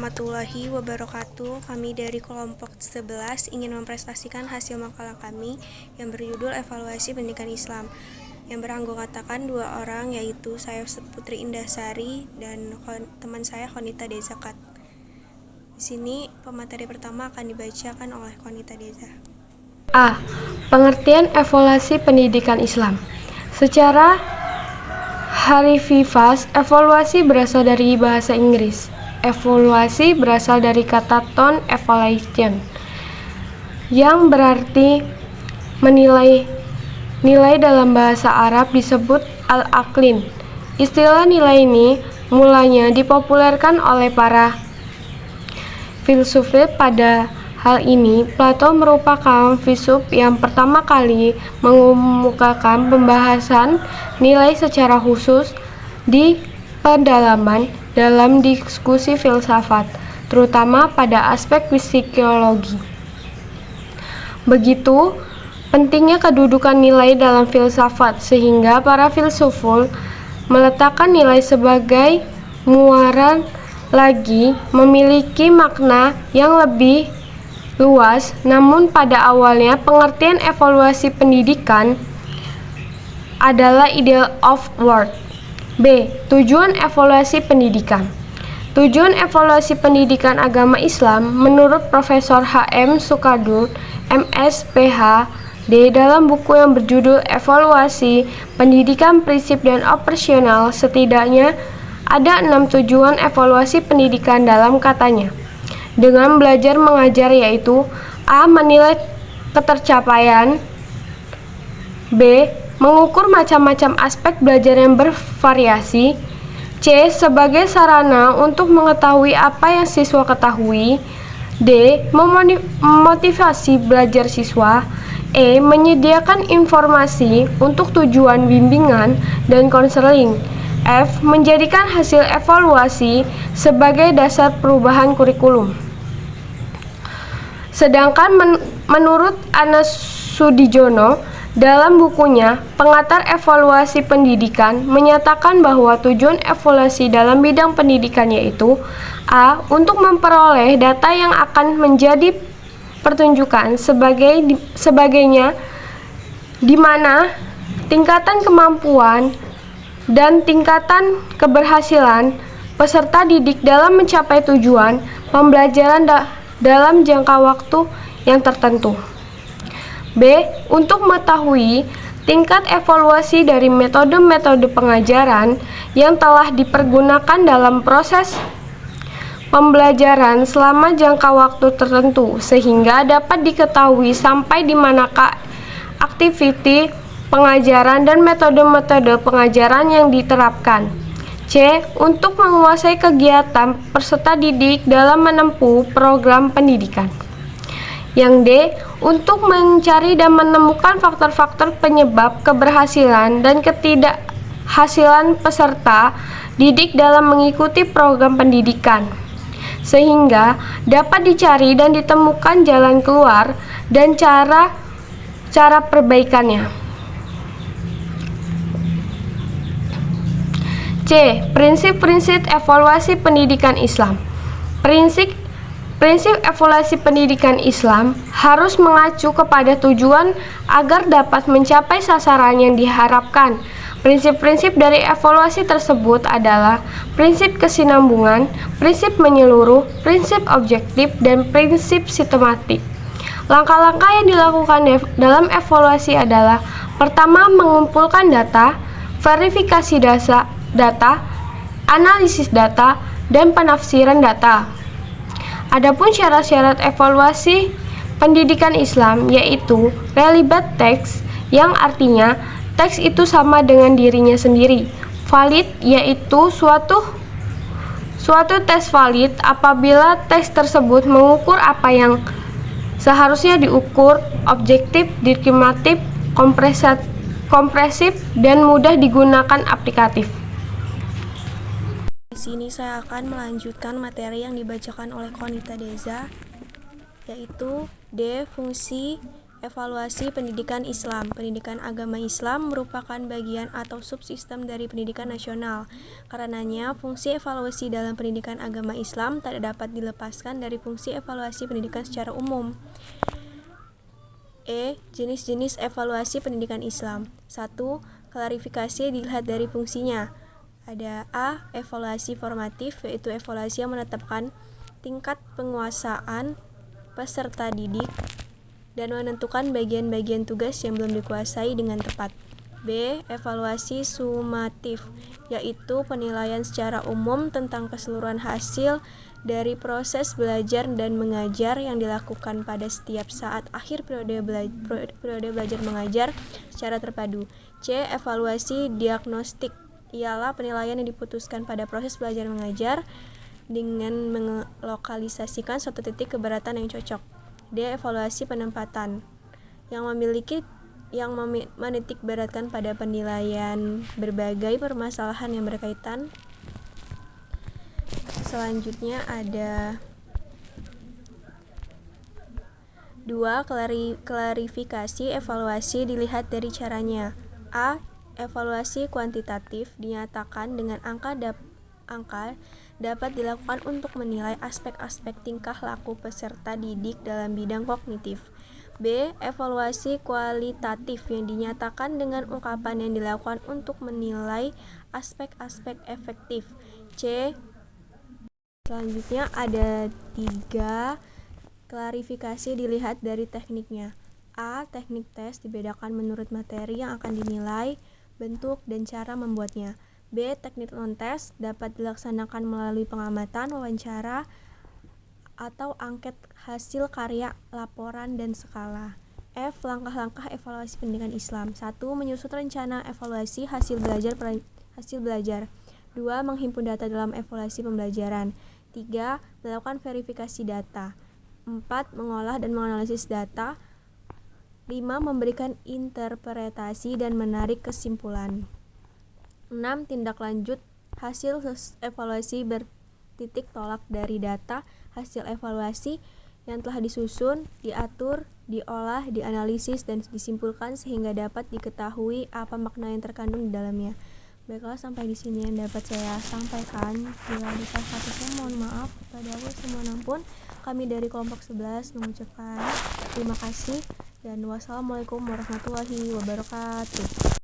warahmatullahi wabarakatuh. Kami dari kelompok 11 ingin mempresentasikan hasil makalah kami yang berjudul Evaluasi Pendidikan Islam, yang beranggotakan 2 orang, yaitu saya Putri Indasari dan teman saya Konita Dezakat. Di sini pemateri pertama akan dibacakan oleh Konita Deza. A. Pengertian evaluasi pendidikan Islam. Secara harfiah, evaluasi berasal dari bahasa Inggris. Evaluasi berasal dari kata tone evaluation, yang berarti menilai. Nilai dalam bahasa Arab disebut al-aqlin. Istilah nilai ini mulanya dipopulerkan oleh para filsuf. Pada hal ini, Plato merupakan filsuf yang pertama kali mengemukakan pembahasan nilai secara khusus di pedalaman dalam diskusi filsafat, terutama pada aspek psikologi. Begitu pentingnya kedudukan nilai dalam filsafat, sehingga para filsuf meletakkan nilai sebagai muara lagi memiliki makna yang lebih luas. Namun pada awalnya pengertian evaluasi pendidikan adalah ideal of work. B. Tujuan evaluasi pendidikan. Tujuan evaluasi pendidikan agama Islam menurut Profesor H.M. Sukadul, M.S. Ph.D. dalam buku yang berjudul Evaluasi Pendidikan Prinsip dan Operasional, setidaknya ada 6 tujuan evaluasi pendidikan dalam katanya. Dengan belajar mengajar, yaitu A. Menilai ketercapaian, B. Mengukur macam-macam aspek belajar yang bervariasi, C. Sebagai sarana untuk mengetahui apa yang siswa ketahui, D. Memotivasi belajar siswa, E. Menyediakan informasi untuk tujuan bimbingan dan konseling, F. Menjadikan hasil evaluasi sebagai dasar perubahan kurikulum. Sedangkan menurut Anas Sudijono dalam bukunya Pengantar Evaluasi Pendidikan menyatakan bahwa tujuan evaluasi dalam bidang pendidikan yaitu A. Untuk memperoleh data yang akan menjadi pertunjukan sebagainya, di mana tingkatan kemampuan dan tingkatan keberhasilan peserta didik dalam mencapai tujuan pembelajaran dalam jangka waktu yang tertentu. B. Untuk mengetahui tingkat evaluasi dari metode-metode pengajaran yang telah dipergunakan dalam proses pembelajaran selama jangka waktu tertentu, sehingga dapat diketahui sampai di manakah aktiviti pengajaran dan metode-metode pengajaran yang diterapkan. C. Untuk menguasai kegiatan peserta didik dalam menempuh program pendidikan. Yang D. Untuk mencari dan menemukan faktor-faktor penyebab keberhasilan dan ketidakhasilan peserta didik dalam mengikuti program pendidikan, sehingga dapat dicari dan ditemukan jalan keluar dan cara perbaikannya. C. Prinsip-prinsip evaluasi pendidikan Islam. Prinsip evaluasi pendidikan Islam harus mengacu kepada tujuan agar dapat mencapai sasaran yang diharapkan. Prinsip-prinsip dari evaluasi tersebut adalah prinsip kesinambungan, prinsip menyeluruh, prinsip objektif, dan prinsip sistematik. Langkah-langkah yang dilakukan dalam evaluasi adalah: pertama, mengumpulkan data, verifikasi data, analisis data, dan penafsiran data. Adapun syarat-syarat evaluasi pendidikan Islam yaitu relevant text, yang artinya teks itu sama dengan dirinya sendiri. Valid, yaitu suatu tes valid apabila tes tersebut mengukur apa yang seharusnya diukur. Objektif, diskriminatif, kompresif, dan mudah digunakan aplikatif. Di sini saya akan melanjutkan materi yang dibacakan oleh Konita Deza, yaitu D. Fungsi Evaluasi pendidikan Islam. Pendidikan agama Islam merupakan bagian atau subsistem dari pendidikan nasional. Karenanya, fungsi evaluasi dalam pendidikan agama Islam tak dapat dilepaskan dari fungsi evaluasi pendidikan secara umum. Jenis-jenis evaluasi pendidikan Islam. 1. Klarifikasi dilihat dari fungsinya. Ada A. Evaluasi formatif, yaitu evaluasi yang menetapkan tingkat penguasaan peserta didik dan menentukan bagian-bagian tugas yang belum dikuasai dengan tepat. B. Evaluasi sumatif, yaitu penilaian secara umum tentang keseluruhan hasil dari proses belajar dan mengajar yang dilakukan pada setiap saat akhir periode belajar mengajar secara terpadu. C. Evaluasi diagnostik, ialah penilaian yang diputuskan pada proses belajar mengajar dengan melokalisasikan suatu titik keberatan yang cocok. D. Evaluasi penempatan, yang menitik beratkan pada penilaian berbagai permasalahan yang berkaitan. Selanjutnya ada 2. Klarifikasi evaluasi dilihat dari caranya. A. Evaluasi kuantitatif, dinyatakan dengan angka dapat dilakukan untuk menilai aspek-aspek tingkah laku peserta didik dalam bidang kognitif. B. Evaluasi kualitatif, yang dinyatakan dengan ungkapan yang dilakukan untuk menilai aspek-aspek efektif. C. Selanjutnya ada 3. Klarifikasi dilihat dari tekniknya. A. Teknik tes dibedakan menurut materi yang akan dinilai, bentuk, dan cara membuatnya. B. Teknik non-tes dapat dilaksanakan melalui pengamatan, wawancara, atau angket hasil karya, laporan, dan skala. F. Langkah-langkah evaluasi pendidikan Islam. 1. Menyusun rencana evaluasi hasil belajar. 2. Menghimpun data dalam evaluasi pembelajaran. 3. Melakukan verifikasi data. 4. Mengolah dan menganalisis data. 5. Memberikan interpretasi dan menarik kesimpulan. 6. Tindak lanjut hasil evaluasi bertitik tolak dari data hasil evaluasi yang telah disusun, diatur, diolah, dianalisis, dan disimpulkan sehingga dapat diketahui apa makna yang terkandung di dalamnya. Baiklah, sampai di sini yang dapat saya sampaikan. Bila ada salah satu saya mohon maaf. Pada awal semuanya pun kami dari kelompok 11 mengucapkan terima kasih dan wassalamualaikum warahmatullahi wabarakatuh.